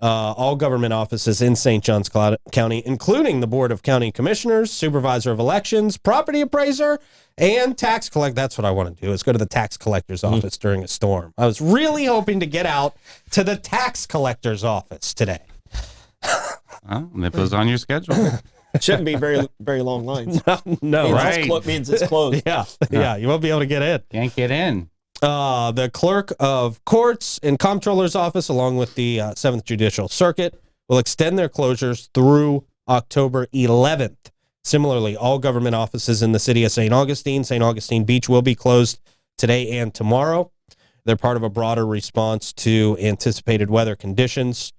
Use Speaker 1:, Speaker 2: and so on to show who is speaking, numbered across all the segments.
Speaker 1: all government offices in St. Johns County, including the Board of County Commissioners, Supervisor of Elections, Property Appraiser, and Tax Collect. That's what I want to do, is go to the tax collector's office during a storm. I was really hoping to get out to the tax collector's office today.
Speaker 2: Well, it was on your schedule.
Speaker 3: Shouldn't be very, very long lines.
Speaker 1: No,
Speaker 2: right.
Speaker 3: Means it's closed.
Speaker 1: Yeah, you won't be able to get in.
Speaker 2: Can't get in.
Speaker 1: The clerk of courts and comptroller's office, along with the 7th Judicial Circuit, will extend their closures through October 11th. Similarly, all government offices in the city of St. Augustine Beach will be closed today and tomorrow. They're part of a broader response to anticipated weather conditions.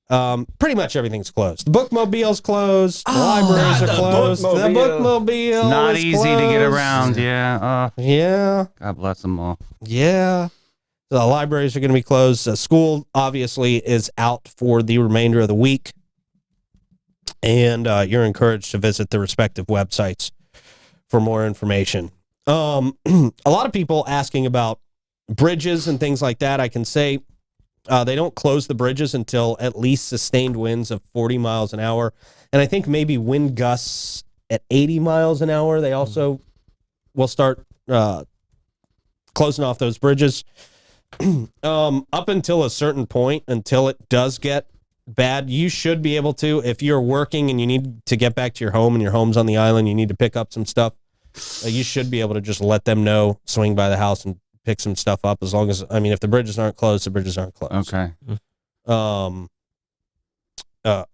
Speaker 1: Pretty much everything's closed. The bookmobile's closed. The libraries are closed. The bookmobile
Speaker 2: Not
Speaker 1: is
Speaker 2: easy
Speaker 1: closed.
Speaker 2: to get around. Yeah.
Speaker 1: Yeah.
Speaker 2: God bless them all.
Speaker 1: Yeah. The libraries are going to be closed. School, obviously, is out for the remainder of the week. And you're encouraged to visit the respective websites for more information. A lot of people asking about bridges and things like that. I can say they don't close the bridges until at least sustained winds of 40 miles an hour. And I think maybe wind gusts at 80 miles an hour. They also will start closing off those bridges up until a certain point, until it does get bad. You should be able to, if you're working and you need to get back to your home and your home's on the island, you need to pick up some stuff. You should be able to just let them know, swing by the house and pick some stuff up, as long as, I mean, if the bridges aren't closed, the bridges aren't closed.
Speaker 2: Okay.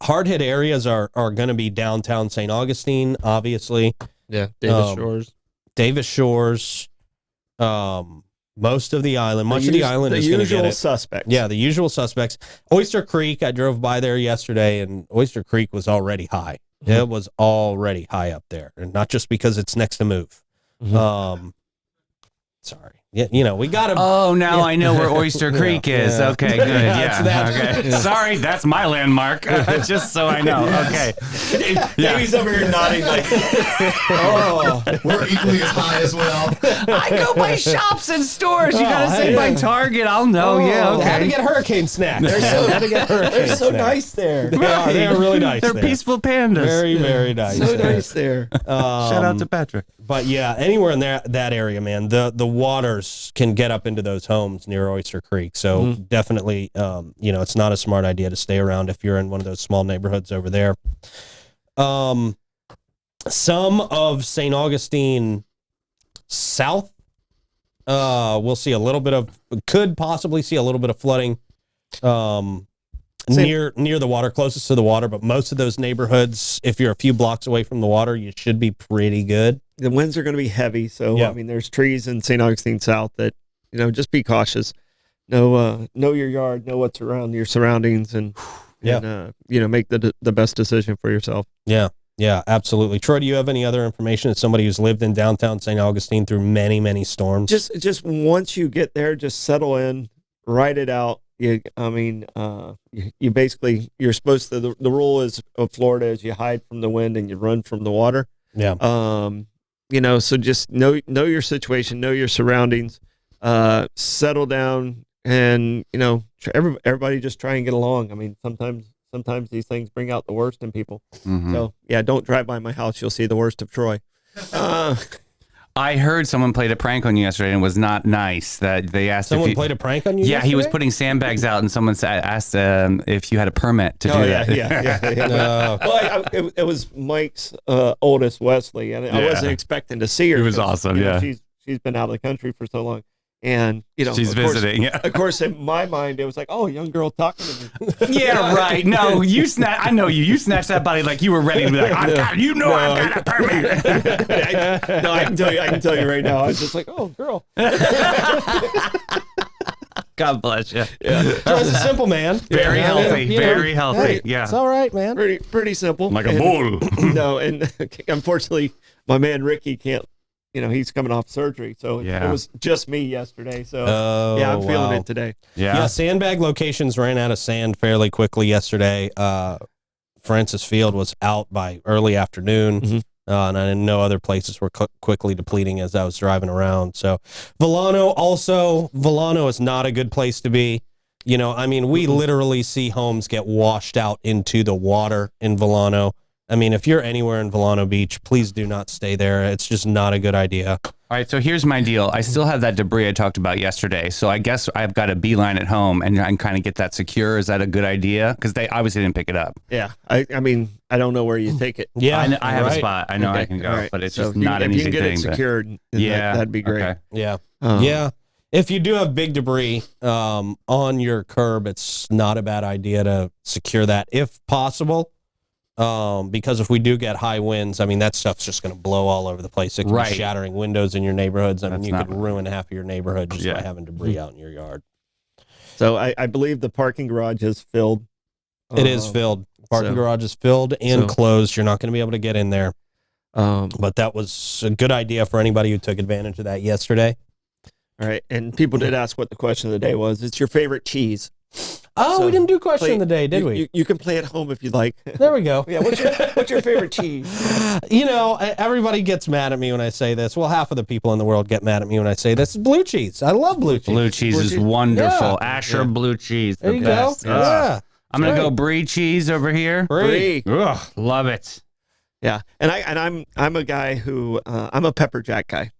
Speaker 1: Hard hit areas are going to be downtown St. Augustine, obviously.
Speaker 3: Yeah, Davis Shores.
Speaker 1: Most of the island, much of the island is going to get it.
Speaker 3: The usual suspects.
Speaker 1: Yeah, the usual suspects. Oyster Creek, I drove by there yesterday, and Oyster Creek was already high. Mm-hmm. It was already high up there, and not just because it's next to Move. Mm-hmm. Sorry. Yeah, you know, we got to.
Speaker 2: Oh, now I know where Oyster Creek is. Yeah. Okay, good. Yeah. Okay. Sorry, that's my landmark. Just so I know. Okay.
Speaker 3: Davey's over here nodding like, oh,
Speaker 4: we're equally as high as well.
Speaker 2: I go by shops and stores. You got to say by Target. I'll know. Yeah, okay.
Speaker 1: How to get hurricane snacks.
Speaker 3: They're so nice there.
Speaker 1: They are really nice.
Speaker 2: They're peaceful pandas.
Speaker 1: Very, very nice.
Speaker 3: So nice there.
Speaker 2: Shout out to Patrick.
Speaker 1: But yeah, anywhere in that area, man, the waters can get up into those homes near Oyster Creek. So definitely, it's not a smart idea to stay around if you're in one of those small neighborhoods over there. Some of St. Augustine south, we'll see could possibly see a little bit of flooding near the water, closest to the water. But most of those neighborhoods, if you're a few blocks away from the water, you should be pretty good.
Speaker 3: The winds are going to be heavy. So, I mean, there's trees in St. Augustine South that, just be cautious. Know your yard, know what's around your surroundings, and make the best decision for yourself.
Speaker 1: Yeah. Yeah, absolutely. Troy, do you have any other information as somebody who's lived in downtown St. Augustine through many, many storms?
Speaker 3: Just once you get there, just settle in, write it out. You basically, you're supposed to, the rule of Florida is you hide from the wind and you run from the water.
Speaker 1: Yeah.
Speaker 3: So just know your situation, know your surroundings, settle down, and, everybody just try and get along. I mean, sometimes these things bring out the worst in people. Mm-hmm. So yeah, don't drive by my house. You'll see the worst of Troy.
Speaker 2: I heard someone played a prank on you yesterday and it was not nice. That they asked
Speaker 1: someone played a prank on you.
Speaker 2: Yeah,
Speaker 1: yesterday?
Speaker 2: He was putting sandbags out, and someone asked if you had a permit to do that.
Speaker 3: Yeah. Well, it was Mike's oldest, Wesley, and I wasn't expecting to see her.
Speaker 2: It was awesome.
Speaker 3: She's been out of the country for so long. And,
Speaker 2: she's visiting.
Speaker 3: Of course, in my mind, it was like, oh, young girl talking to me.
Speaker 2: Yeah, right. No, I know you. You snatched that body like you were ready to be like, I've got a permit.
Speaker 3: I can tell you right now. I was just like, oh, girl.
Speaker 2: God bless you.
Speaker 1: Yeah. Joe's a simple man.
Speaker 2: Very healthy. Very healthy.
Speaker 1: Hey,
Speaker 2: yeah.
Speaker 1: It's all right, man.
Speaker 3: Pretty simple.
Speaker 2: Like a bull.
Speaker 3: No, and unfortunately, my man Ricky can't. He's coming off surgery, so it was just me yesterday. So I'm feeling it today.
Speaker 1: Yeah. Sandbag locations ran out of sand fairly quickly yesterday. Francis Field was out by early afternoon, and I didn't know other places were quickly depleting as I was driving around. So Volano is not a good place to be. You know, I mean, we literally see homes get washed out into the water in Volano. I mean, if you're anywhere in Volano Beach, please do not stay there. It's just not a good idea.
Speaker 2: All right, so here's my deal. I still have that debris I talked about yesterday, so I guess I've got a beeline at home and I can kind of get that secure. Is that a good idea? Because they obviously didn't pick it up.
Speaker 3: Yeah, I mean, I don't know where you take it.
Speaker 1: Yeah,
Speaker 2: I have a
Speaker 1: right.
Speaker 2: spot. I know I can go, but it's just not an
Speaker 3: if
Speaker 2: easy
Speaker 3: you can get
Speaker 2: thing.
Speaker 3: it secured, then that'd be great.
Speaker 2: Okay.
Speaker 1: Yeah.
Speaker 3: Um,
Speaker 1: Yeah. If you do have big debris on your curb, it's not a bad idea to secure that if possible. Because if we do get high winds, I mean, that stuff's just going to blow all over the place. It can be shattering windows in your neighborhoods. I mean, you could ruin half of your neighborhood just by having debris out in your yard.
Speaker 3: So I believe the parking garage is filled.
Speaker 1: It is filled. Parking garage is filled and closed. You're not going to be able to get in there. But that was a good idea for anybody who took advantage of that yesterday.
Speaker 3: All right. And people did ask what the question of the day was. It's your favorite cheese.
Speaker 1: Oh,
Speaker 3: So
Speaker 1: we didn't do question of the day, did we?
Speaker 3: You can play at home if you'd like.
Speaker 1: There we go.
Speaker 3: Yeah. What's your favorite cheese?
Speaker 1: You know, everybody gets mad at me when I say this. Well, half of the people in the world get mad at me when I say this. Blue cheese. I love blue cheese.
Speaker 2: Blue cheese is wonderful. Asher blue cheese.
Speaker 1: There you
Speaker 2: best.
Speaker 1: go. Yeah.
Speaker 2: I'm going to go brie cheese over here.
Speaker 1: Brie.
Speaker 2: Ugh, love it.
Speaker 3: Yeah. And I'm a guy who I'm a pepper jack guy.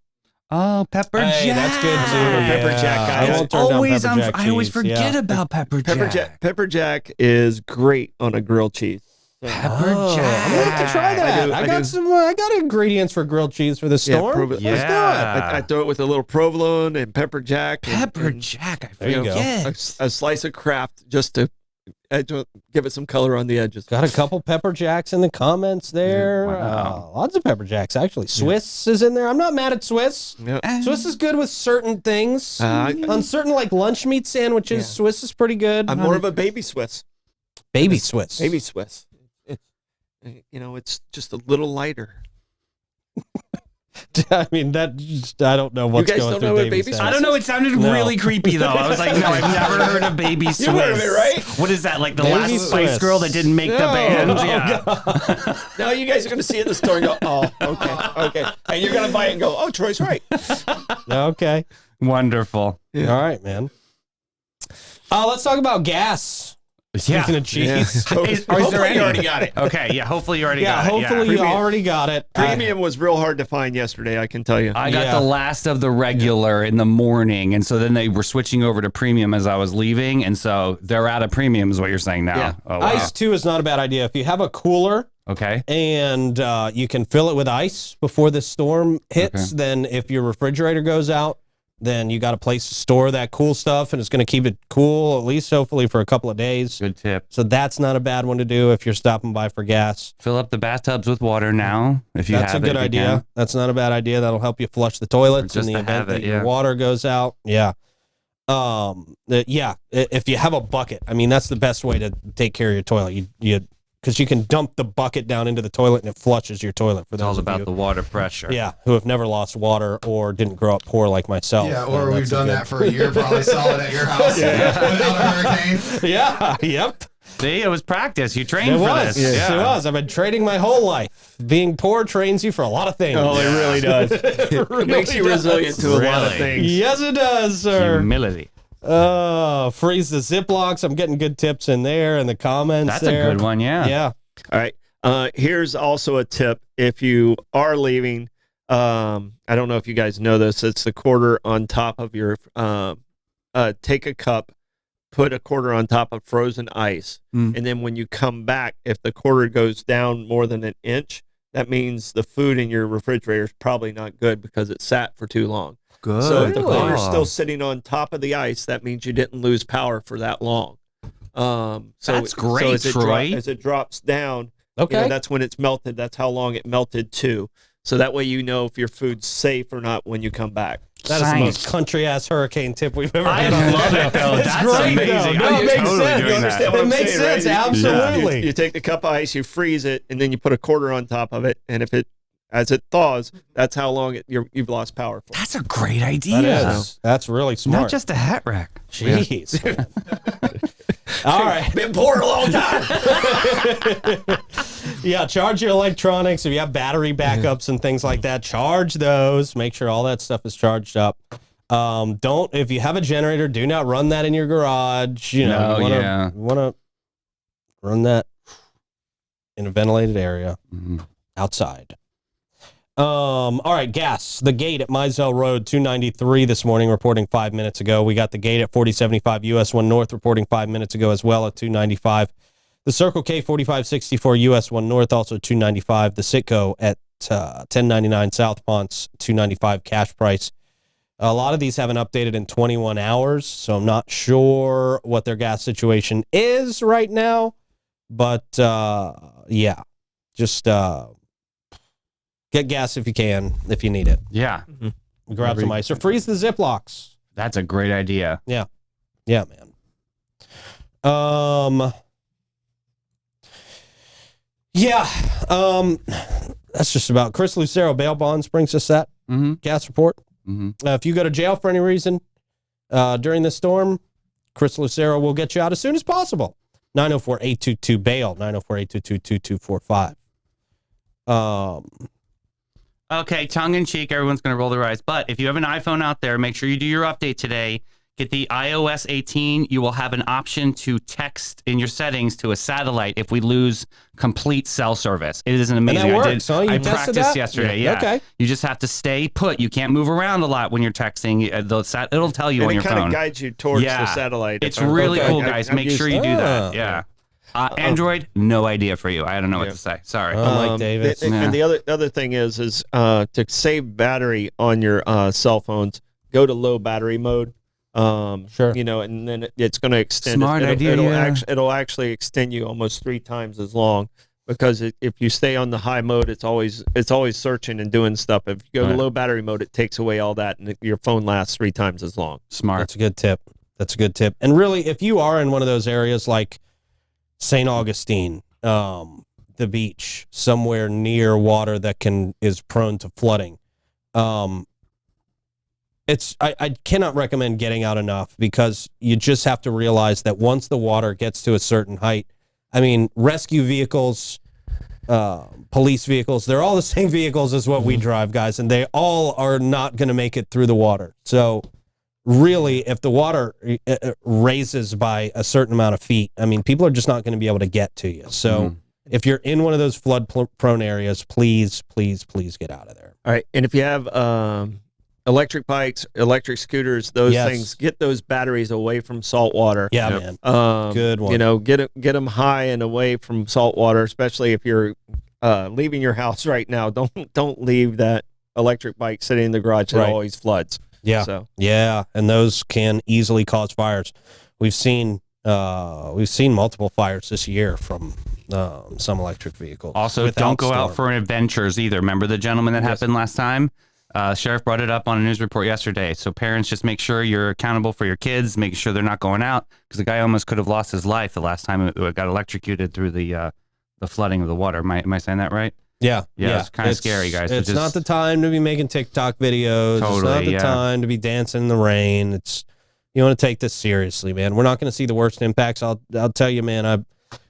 Speaker 2: Oh, pepper jack.
Speaker 1: Hey, that's good too.
Speaker 3: Pepper jack guy.
Speaker 1: I won't turn down pepper jack
Speaker 2: I always
Speaker 1: cheese.
Speaker 2: forget about pepper jack.
Speaker 3: Pepper jack is great on a grilled cheese.
Speaker 2: Pepper
Speaker 1: I'm gonna
Speaker 2: jack.
Speaker 1: have to try that. I got ingredients for grilled cheese for the storm.
Speaker 3: Let's
Speaker 1: do it.
Speaker 3: I throw it with a little provolone and pepper jack.
Speaker 2: Pepper jack. I
Speaker 1: There you go.
Speaker 2: forget.
Speaker 3: A slice of Kraft just to give it some color on the edges.
Speaker 1: Got a couple pepper jacks in the comments there.
Speaker 2: Wow.
Speaker 1: Lots of pepper jacks actually. Swiss is in there. I'm not mad at Swiss.
Speaker 3: Yeah.
Speaker 1: Swiss is good with certain things. On certain like lunch meat sandwiches, Swiss is pretty good.
Speaker 3: I'm more of a baby Swiss.
Speaker 1: baby Swiss.
Speaker 3: Baby Swiss. It's it's just a little lighter.
Speaker 1: I mean, I don't know what's
Speaker 3: guys
Speaker 1: going
Speaker 3: don't
Speaker 1: through
Speaker 3: know what
Speaker 1: baby
Speaker 3: baby
Speaker 1: Swiss.
Speaker 3: Swiss
Speaker 2: I don't know. It sounded really creepy, though. I was like, no, I've never heard of baby Swiss.
Speaker 3: heard of it, right?
Speaker 2: What is that? Like the
Speaker 1: Baby
Speaker 2: last Spice
Speaker 1: Swiss.
Speaker 2: Girl that didn't make the band?
Speaker 3: Oh, Now you guys are going to see it in the store and go, oh, okay. And you're going to buy it and go, oh, Troy's right.
Speaker 1: Okay.
Speaker 2: Wonderful.
Speaker 3: Yeah.
Speaker 1: All right, man. Let's talk about gas. Speaking of cheese.
Speaker 3: Yeah.
Speaker 2: Is
Speaker 3: Hopefully
Speaker 2: there any?
Speaker 3: you already got it.
Speaker 2: Okay, yeah. Hopefully you already
Speaker 1: Yeah,
Speaker 2: got it.
Speaker 1: hopefully you already got it.
Speaker 3: Premium was real hard to find yesterday, I can tell you.
Speaker 2: I got the last of the regular in the morning, and so then they were switching over to premium as I was leaving, and so they're out of premium, is what you're saying now.
Speaker 3: Yeah.
Speaker 2: Oh, wow.
Speaker 1: Ice, too, is not a bad idea. If you have a cooler
Speaker 2: Okay.
Speaker 1: and you can fill it with ice before the storm hits, then if your refrigerator goes out, then you got a place to store that cool stuff, and it's going to keep it cool, at least hopefully for a couple of days.
Speaker 2: Good tip.
Speaker 1: So that's not a bad one to do if you're stopping by for gas.
Speaker 2: Fill up the bathtubs with water now, if you
Speaker 1: That's a
Speaker 2: have
Speaker 1: good
Speaker 2: it, if you
Speaker 1: idea.
Speaker 2: can.
Speaker 1: That's not a bad idea. That'll help you flush the toilets in
Speaker 2: Just
Speaker 1: the
Speaker 2: to
Speaker 1: event
Speaker 2: have
Speaker 1: that
Speaker 2: it,
Speaker 1: your
Speaker 2: yeah.
Speaker 1: water goes out. Yeah. If you have a bucket, I mean, that's the best way to take care of your toilet. Because you can dump the bucket down into the toilet and it flushes your toilet. For
Speaker 2: It's all
Speaker 1: those of
Speaker 2: about
Speaker 1: you,
Speaker 2: the water pressure.
Speaker 1: yeah, who have never lost water or didn't grow up poor like myself.
Speaker 4: Yeah, or
Speaker 1: That's
Speaker 4: we've done
Speaker 1: a
Speaker 4: that for a year, probably solid at your house without a hurricane.
Speaker 1: good- Yeah, yep.
Speaker 2: See, it was practice. You trained
Speaker 1: It
Speaker 2: for
Speaker 1: was.
Speaker 2: this.
Speaker 1: Yes, it was. I've been training my whole life. Being poor trains you for a lot of things.
Speaker 3: Oh, it really does. It makes you resilient to a lot of
Speaker 2: Really?
Speaker 3: things.
Speaker 1: Yes, it does, sir.
Speaker 2: Humility.
Speaker 1: Freeze the Ziplocs. I'm getting good tips in there in the comments.
Speaker 2: That's
Speaker 1: there.
Speaker 2: a good one, yeah.
Speaker 1: Yeah.
Speaker 3: All right. Here's also a tip. If you are leaving, I don't know if you guys know this. It's the quarter on top of your, take a cup, put a quarter on top of frozen ice. And then when you come back, if the quarter goes down more than an inch, that means the food in your refrigerator is probably not good because it sat for too long.
Speaker 2: Good.
Speaker 3: So if the quarter's
Speaker 2: Oh.
Speaker 3: still sitting on top of the ice, that means you didn't lose power for that long.
Speaker 2: That's great,
Speaker 3: as
Speaker 2: Troy.
Speaker 3: as it drops down,
Speaker 1: Okay.
Speaker 3: that's when it's melted. That's how long it melted too. So that way you know if your food's safe or not when you come back.
Speaker 1: That is the
Speaker 2: Science.
Speaker 1: most country ass hurricane tip we've ever
Speaker 2: I
Speaker 1: had. on
Speaker 2: love
Speaker 1: the
Speaker 2: it, though.
Speaker 1: It's
Speaker 2: That's
Speaker 1: great,
Speaker 2: amazing.
Speaker 1: though.
Speaker 2: I'm
Speaker 1: No, it makes
Speaker 2: totally
Speaker 1: sense.
Speaker 2: doing that.
Speaker 3: what
Speaker 1: It
Speaker 3: I'm
Speaker 1: makes
Speaker 3: saying,
Speaker 1: sense.
Speaker 3: right?
Speaker 1: Absolutely.
Speaker 3: You take the cup of ice, you freeze it, and then you put a quarter on top of it. And as it thaws, that's how long you've lost power for.
Speaker 2: That's a great idea.
Speaker 1: That is. That's really smart.
Speaker 2: Not just a hat rack.
Speaker 1: Jeez. All right.
Speaker 3: Been poor a long time.
Speaker 1: Yeah, charge your electronics. If you have battery backups and things like that, charge those. Make sure all that stuff is charged up. Don't, if you have a generator, do not run that in your garage. You know, you want to run that in a ventilated area outside. All right, gas. The gate at Mizell Road, 293 this morning, reporting 5 minutes ago. We got the gate at 4075 US 1 North, reporting 5 minutes ago as well at 295. The Circle K 4564 US 1 North, also 295. The Citgo at 1099 South Ponce, 295 cash price. A lot of these haven't updated in 21 hours, so I'm not sure what their gas situation is right now. But, yeah, just get gas if you can, if you need it.
Speaker 2: Yeah.
Speaker 1: Grab some ice or freeze the Ziplocs.
Speaker 2: That's a great idea.
Speaker 1: Yeah. Yeah, man. Yeah. That's just about Chris Lucero bail bonds brings us that gas report. If you go to jail for any reason during this storm, Chris Lucero will get you out as soon as possible. 904-822-BAIL, 904-822-2455.
Speaker 2: Okay, tongue in cheek, everyone's going to roll their eyes. But if you have an iPhone out there, make sure you do your update today. Get the iOS 18. You will have an option to text in your settings to a satellite if we lose complete cell service. It is an amazing.
Speaker 1: And that works, huh?
Speaker 2: I practiced yesterday. Yeah.
Speaker 1: Okay.
Speaker 2: You just have to stay put. You can't move around a lot when you're texting. It'll tell you on your phone.
Speaker 3: It kind of guides you towards the satellite.
Speaker 2: It's really cool, guys. Make sure you do that. Yeah. Android, no idea for you. I don't know what to say. Sorry.
Speaker 1: Mike Davis.
Speaker 3: And the other thing is to save battery on your cell phones, go to low battery mode.
Speaker 1: Sure.
Speaker 3: You know, and then it's going to extend.
Speaker 2: Smart idea.
Speaker 3: It'll actually extend you almost 3 times as long, because if you stay on the high mode, it's always searching and doing stuff. If you go to low battery mode, it takes away all that, and your phone lasts 3 times as long.
Speaker 2: Smart.
Speaker 1: That's a good tip. And really, if you are in one of those areas like St. Augustine, the beach, somewhere near water that is prone to flooding, I cannot recommend getting out enough, because you just have to realize that once the water gets to a certain height, I mean, rescue vehicles, police vehicles, they're all the same vehicles as what we drive, guys, and they all are not going to make it through the water. So really, if the water raises by a certain amount of feet, I mean, people are just not going to be able to get to you. So if you're in one of those flood-prone areas, please, please, please get out of there.
Speaker 3: All right, and if you have electric bikes, electric scooters, those things, get those batteries away from salt water.
Speaker 1: Yeah, man. Good one.
Speaker 3: You know, get them high and away from salt water, especially if you're leaving your house right now. Don't leave that electric bike sitting in the garage that always floods.
Speaker 1: Yeah.
Speaker 3: So.
Speaker 1: Yeah, and those can easily cause fires. We've seen multiple fires this year from some electric vehicles.
Speaker 2: Also, don't go out for adventures either. Remember the gentleman that happened last time? Sheriff brought it up on a news report yesterday. So parents, just make sure you're accountable for your kids, making sure they're not going out, because the guy almost could have lost his life the last time it got electrocuted through the flooding of the water. Am I saying that right?
Speaker 1: Yeah.
Speaker 2: It's kind of scary, guys.
Speaker 1: It's not the time to be making TikTok videos.
Speaker 2: Totally,
Speaker 1: it's not the time to be dancing in the rain. You want to take this seriously, man. We're not going to see the worst impacts. I'll tell you, man,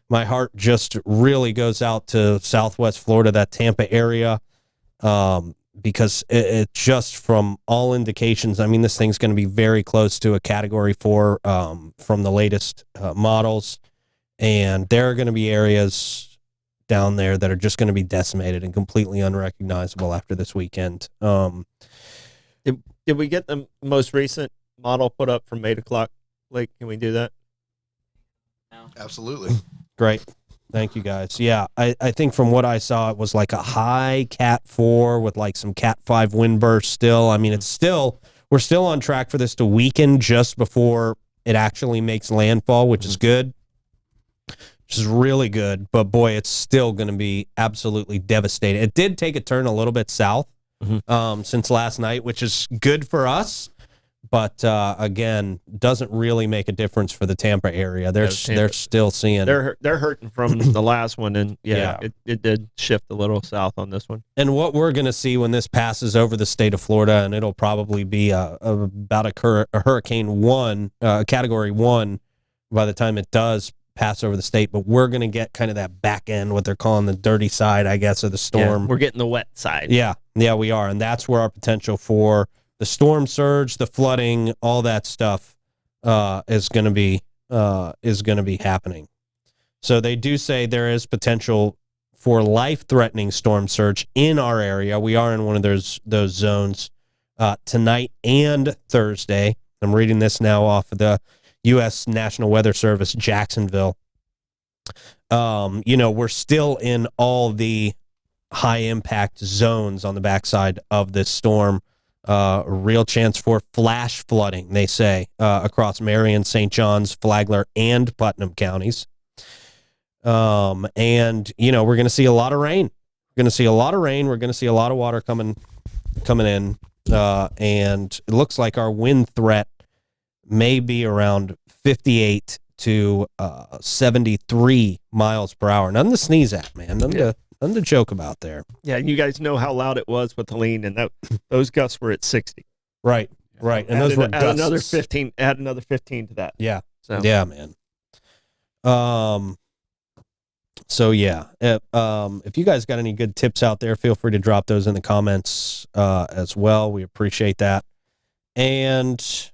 Speaker 1: my heart just really goes out to Southwest Florida, that Tampa area, because it just, from all indications, I mean, this thing's going to be very close to a Category 4 from the latest models, and there are going to be areas down there that are just going to be decimated and completely unrecognizable after this weekend.
Speaker 3: Did we get the most recent model put up from 8 o'clock? Blake, can we do that?
Speaker 4: Absolutely.
Speaker 1: Great. Thank you, guys. Yeah, I think from what I saw, it was like a high Cat 4 with like some Cat 5 wind bursts still. I mean, we're still on track for this to weaken just before it actually makes landfall, which is good. Which is really good, but boy, it's still going to be absolutely devastating. It did take a turn a little bit south since last night, which is good for us, but again, doesn't really make a difference for the Tampa area. They're still seeing
Speaker 3: they're hurting from the last one, and it did shift a little south on this one.
Speaker 1: And what we're going to see when this passes over the state of Florida, and it'll probably be about a Hurricane 1, Category 1, by the time it does pass over the state, but we're going to get kind of that back end, what they're calling the dirty side, I guess, of the storm.
Speaker 3: Yeah, we're getting the wet side.
Speaker 1: Yeah, we are, and that's where our potential for the storm surge, the flooding, all that stuff is going to be happening. So they do say there is potential for life-threatening storm surge in our area. We are in one of those zones tonight and Thursday. I'm reading this now off of the U.S. National Weather Service, Jacksonville. We're still in all the high-impact zones on the backside of this storm. A real chance for flash flooding, they say, across Marion, St. John's, Flagler, and Putnam counties. We're going to see a lot of rain. We're going to see a lot of rain. We're going to see a lot of water coming in. And it looks like our wind threat may be around 58 to 73 miles per hour. Nothing to sneeze at, man. Nothing to joke about there.
Speaker 3: Yeah, you guys know how loud it was with Helene, and those gusts were at 60.
Speaker 1: Right. And those were
Speaker 3: add another 15. Add another 15 to that.
Speaker 1: Yeah.
Speaker 3: So.
Speaker 1: Yeah, man. So yeah, if you guys got any good tips out there, feel free to drop those in the comments as well. We appreciate that. And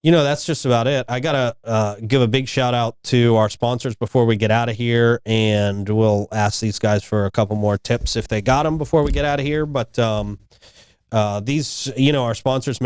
Speaker 1: that's just about it. I gotta give a big shout out to our sponsors before we get out of here, and we'll ask these guys for a couple more tips if they got them before we get out of here. But these, our sponsors